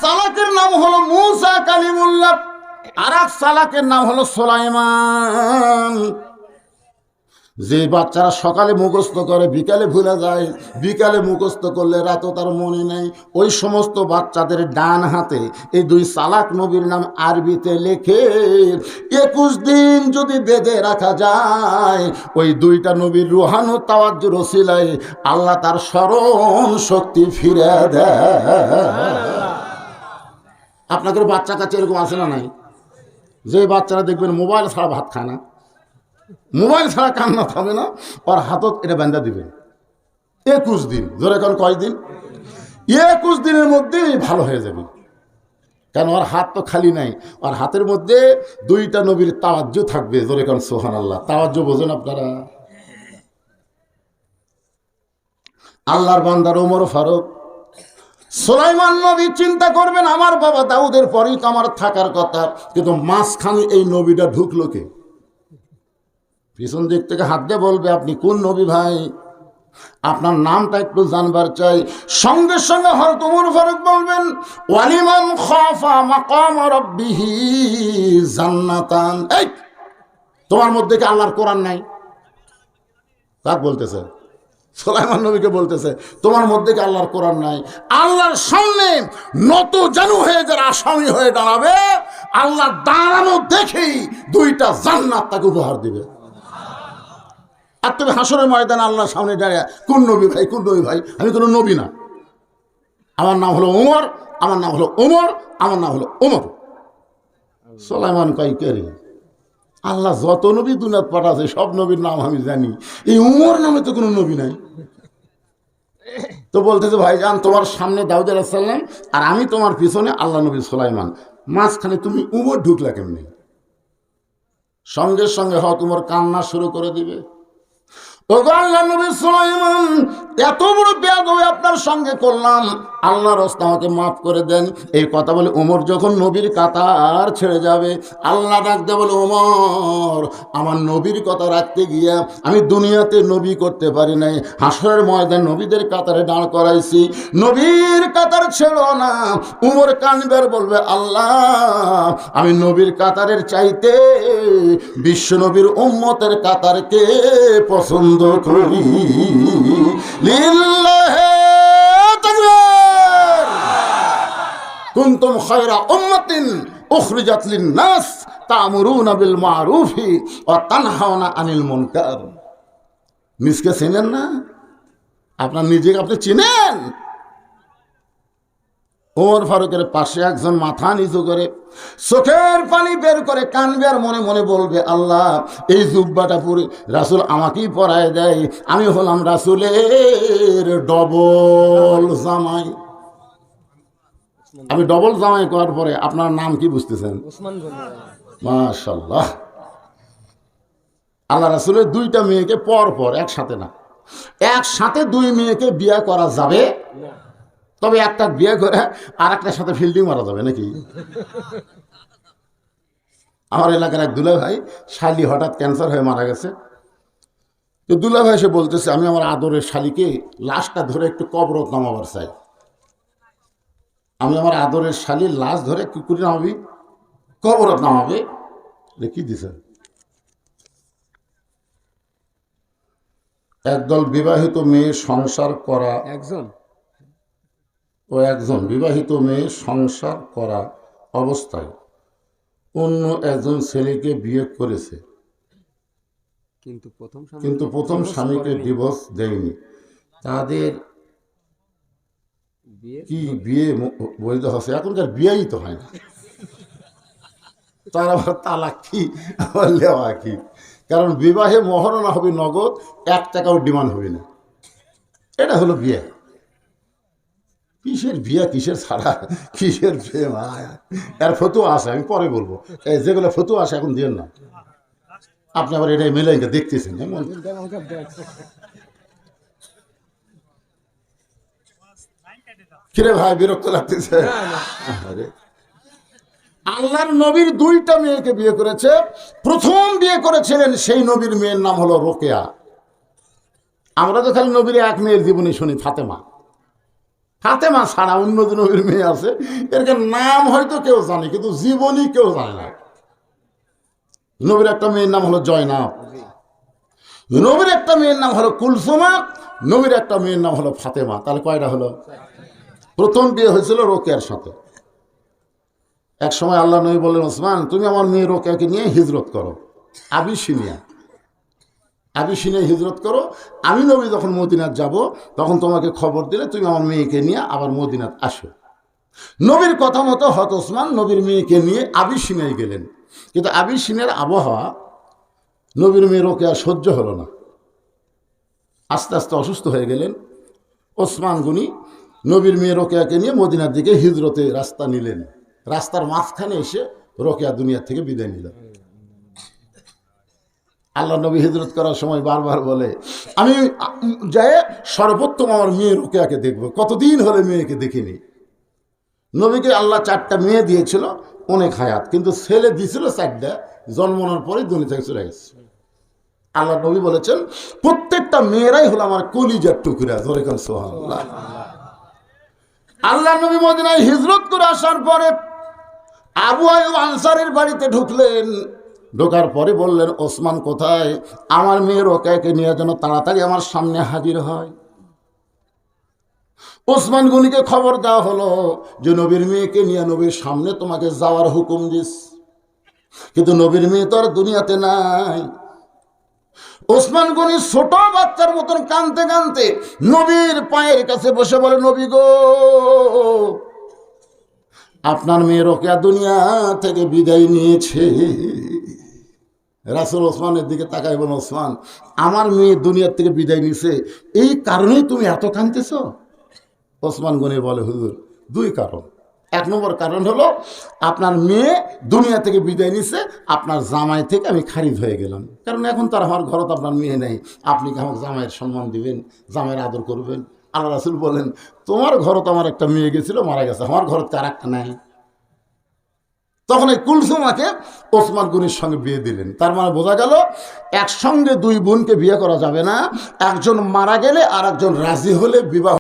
সালাকের নাম হলো মূসা কালিমুল্লাহ, আর এক সালাকের নাম হলো সুলাইমান। যে বাচ্চারা সকালে মুখস্থ করে বিকালে ভুলে যায়, বিকালে মুখস্থ করলে রাতও তার মনে নেই, ওই সমস্ত বাচ্চাদের ডান হাতে এই দুই সালাক নবীর নাম আরবিতে লেখে 21 দিন যদি বেঁধে রাখা যায়, ওই দুইটা নবীর রুহানু তাওয়াজ্জুর ওসিলায় আল্লাহ তার স্মরণ শক্তি ফিরে দেয়। আপনাদের বাচ্চা কাছে এরকম আছে না নাই? যে বাচ্চারা দেখবেন মোবাইল ছাড়া ভাত খায় না, মোবাইল ছাড়া কান্না থামে না, ওর হাতত এটা বান্ধা দিবেন 21 দিন। ধরে এখন কয়দিন? 21 দিনের মধ্যেই ভালো হয়ে যাবে। কেন? ওর হাত তো খালি নাই, ওর হাতের মধ্যে দুইটা নবীর তাওয়াজ্জু থাকবে। ধরে এখন সুবহানাল্লাহ, তাওয়াজ্জু বোঝেন আপনারা? আল্লাহর বান্দার ওমর ফারুক, সুলাইমান নবী চিন্তা করবেন আমার বাবা দাউদের পরেই তো আমার থাকার কথা, কিন্তু মাঝখানে এই নবীটা ঢুকলো কে? পিছন দিক থেকে হাত দিয়ে বলবে আপনি কোন নবী ভাই, আপনার নামটা একটু জানবার চাই। সঙ্গে সঙ্গে হযরত ওমর ফারুক বলবেন ওয়ালিমান খাফা মাকাম রাব্বিহি জান্নাতান। এই তোমার মধ্যে কি আল্লাহর কোরআন নাই? কাক বলতেছে? সুলাইমান নবীকে বলতেছে তোমার মধ্যে কি আল্লাহর কোরআন নাই? আল্লাহর সামনে নত জানু হয়ে যারা আসামি হয়ে দাঁড়াবে, আল্লাহ দাঁড়ানো দেখেই দুইটা জান্নাত তাকে উপহার দিবে। আর তুমি হাসরের ময়দানে আল্লাহর সামনে দাঁড়িয়ে কোন নবী ভাই, কোন নবী ভাই? আমি কোনো নবী না, আমার নাম হলো ওমর, আমার নাম হলো ওমর, আমার নাম হলো ওমর। সুলাইমান কয় কে রে? আল্লাহ যত নবী দুনিয়াত পাঠাছে সব নবীর নাম আমি জানি, এই উমর নামে তো কোনো নবী নাই। তো বলতেছে ভাইজান তোমার সামনে দাউদ আলাইহিস সালাম আর আমি তোমার পিছনে আল্লাহ নবী সুলাইমান, মাঝখানে তুমি উমর ঢুকলা কেমনি? সঙ্গে সঙ্গে হয়তো উমর কান্না শুরু করে দিবে। ও আল্লাহ নবী সুলাইমান, এত বড় বেয়াদবি আপনার সঙ্গে করলাম, আল্লাহর রাস্তা আমাকে মাফ করে দেন। এই কথা বলে ওমর যখন নবীর কাতার ছেড়ে যাবে, আল্লাহ ডাকতে বলে ওমর আমার নবীর কথা রাখতে গিয়া আমি দুনিয়াতে নবী করতে পারি নাই, হাসরের ময়দান নবীদের কাতারে দাঁড় করাইছি, নবীর কাতার ছেড়ো না। ওমর কানবার বলবে আল্লাহ আমি নবীর কাতারের চাইতে বিশ্ব নবীর উম্মতের কাতারকে পছন্দ করি। লিল্লাহি তাকবীর। কুনতুম খায়রা উম্মাতিন উখরিজাত লিন-নাস তা'মুরুনা বিল মা'রুফি ওয়া তানহাউনা আনিল মুনকার। নিজকে চেনেন না? আপনার নিজেকে আপনি চিনেন? ওমর ফারুকের পাশে একজন মাথা নিচু করে চোখের পানি বের করে কানবে আর মনে মনে বলবে আল্লাহ এই জুব্বাটা পরে রাসূল আমাকেই পরায় দেয়, আমি হলাম রাসূলের ডবল জামাই। আমি ডবল জামাই করার পরে আপনার নাম কি বুঝতেছেন? মাশাআল্লাহ। আল্লাহ রাসূলের দুইটা মেয়েকে পর পর একসাথে না, একসাথে দুই মেয়েকে বিয়ে করা যাবে, তবে একটা বিয়ে করে আর একটার সাথে ফিল্ডিং মারা যাবে নাকি? আমার এলাকার এক দুলা ভাই শালি হঠাৎ ক্যান্সার হয়ে মারা গেছে। তো দুলা ভাই সে বলতেছে আমি আমার আদরের শালিকে লাশটা ধরে একটু কবরত নামাবার চাই। আমি আমার আদরের শালির লাশ ধরে কি করে নামাবি? কবরত নামাবে। কি দিছে? একদল বিবাহিত মেয়ে সংসার করা, একজন বিবাহিত মেয়ে সংসার করা অবস্থায় অন্য একজন ছেলেকে বিয়ে করেছে, কিন্তু প্রথম স্বামীকে ডিভোর্স দেয়নি। তাদের কি বিয়ে বৈধ হচ্ছে? এখনকার বিয়েই তো হয় না, তার আবার তালাক কি আবার লেওয়া কি? কারণ বিবাহে মহারণা হবে নগদ, 1 টাকাও ডিমান্ড হবে না। এটা হলো বিয়ে। কিসের বিয়ে, কিসের ছাড়া, কিসের প্রেম? এর ফতুয়া আছে, আমি পরে বলবো। যেগুলো ফতুয়া আছে এখন দিয়েন না, আপনি আবার এটাই মিলে দেখতেছেন। কিরে ভাই বিরক্ত লাগতেছে? আল্লাহর নবীর দুইটা মেয়েকে বিয়ে করেছে। প্রথম বিয়ে করেছিলেন সেই নবীর মেয়ের নাম হলো রোকেয়া। আমরা তো খালি নবীর এক মেয়ের জীবনী শুনি, ফাতেমা। ফাতেমা ছাড়া অন্য যে নবীর মেয়ে আছে, এর নাম হয়তো কেউ জানে, কিন্তু জীবনই কেউ জানে না। নবীর একটা মেয়ের নাম হলো জয়নাব, নবীর একটা মেয়ের নাম হলো কুলসুমা, নবীর একটা মেয়ের নাম হলো ফাতেমা। তাহলে কয়টা হলো? প্রথম বিয়ে হয়েছিল রোকেয়ার সাথে। এক সময় আল্লাহ নবী বললেন, ওসমান তুমি আমার মেয়ে রোকেয়াকে নিয়ে হিজরত করো, আবিসিনিয়া হিজরত করো। আমি নবী যখন মদিনাত যাব তখন তোমাকে খবর দিলে তুমি আমার মেয়েকে নিয়ে আবার মদিনাত আসো। নবীর কথা মতো হত ওসমান নবীর মেয়েকে নিয়ে আবিসিনিয়ায় গেলেন। কিন্তু আবিসিনিয়ার আবহাওয়া নবীর মেয়ে রোকেয়া সহ্য হলো না, আস্তে আস্তে অসুস্থ হয়ে গেলেন। ওসমান গনি নবীর মেয়ে রোকেয়াকে নিয়ে মদিনার দিকে হিজরতে রাস্তা নিলেন। রাস্তার মাঝখানে এসে রোকেয়া দুনিয়া থেকে বিদায় নিলেন। আল্লাহ নবী হিজরত করার সময় বারবার বলে, আমি যাই সর্বোত্তম আমার মেয়ে রোকেয়াকে দেখবো, কতদিন হলে মেয়েকে দেখিনি। নবীকে আল্লাহ 4টা মেয়ে দিয়েছিল, অনেক হায়াত, কিন্তু ছেলে দিয়েছিল 4টা, জন্মানোর পরে দুনিয়া থেকে চলে গেছে। আল্লাহ নবী বলেছেন প্রত্যেকটা মেয়েরাই হলো আমার কলিজার টুকরা। ধরে কান সুবহানাল্লাহ। আল্লাহ নবী মদিনায় হিজরত করে আসার পরে আবু আইয়ুব আনসারীর বাড়িতে ঢুকলেন। ঢোকার পরে বললেন, ওসমান কোথায়? আমার মেয়ে রোকেয়াকে নিয়ে যেন তাড়াতাড়ি আমার সামনে হাজির হয়। ওসমান গনিকে খবর দেওয়া হলো যে নবীর মেয়েকে নিয়ে নবীর সামনে তোমাকে যাওয়ার হুকুম দিস, কিন্তু নবীর মেয়ে তো আর দুনিয়াতে নাই। ওসমান গনি ছোট বাচ্চার মতন কাঁদতে কাঁদতে নবীর পায়ের কাছে বসে বলে, নবী গো, আপনার মেয়ে রোকেয়া দুনিয়া থেকে বিদায় নিয়েছে। রাসূল ওসমানের দিকে তাকাই বলেন, ওসমান আমার মেয়ে দুনিয়ার থেকে বিদায় নিয়েছে, এই কারণেই তুমি এত কাঁদতেছ? ওসমান গনি বলে, হুজুর 2 কারণ। 1 নম্বর কারণ হলো আপনার মেয়ে দুনিয়া থেকে বিদায় নিছে, আপনার জামাই থেকে আমি খারিজ হয়ে গেলাম, কারণ এখন তার আমার ঘরে তো আপনার মেয়ে নেই, আপনি কি আমাকে জামাইয়ের সম্মান দিবেন, জামাইয়ের আদর করবেন? আল্লাহ রাসূল বলেন, তোমার ঘরে তো আমার একটা মেয়ে গেছিল, মারা গেছে, আমার ঘরে তো আর একটা নাই। তখন এই কুলসুমাকে ওসমান গনির সঙ্গে বিয়ে দিলেন। তার মানে বোঝা গেল একসঙ্গে 2 বোনকে বিয়ে করা যাবে না, একজন মারা গেলে আর একজন রাজি হলে বিবাহ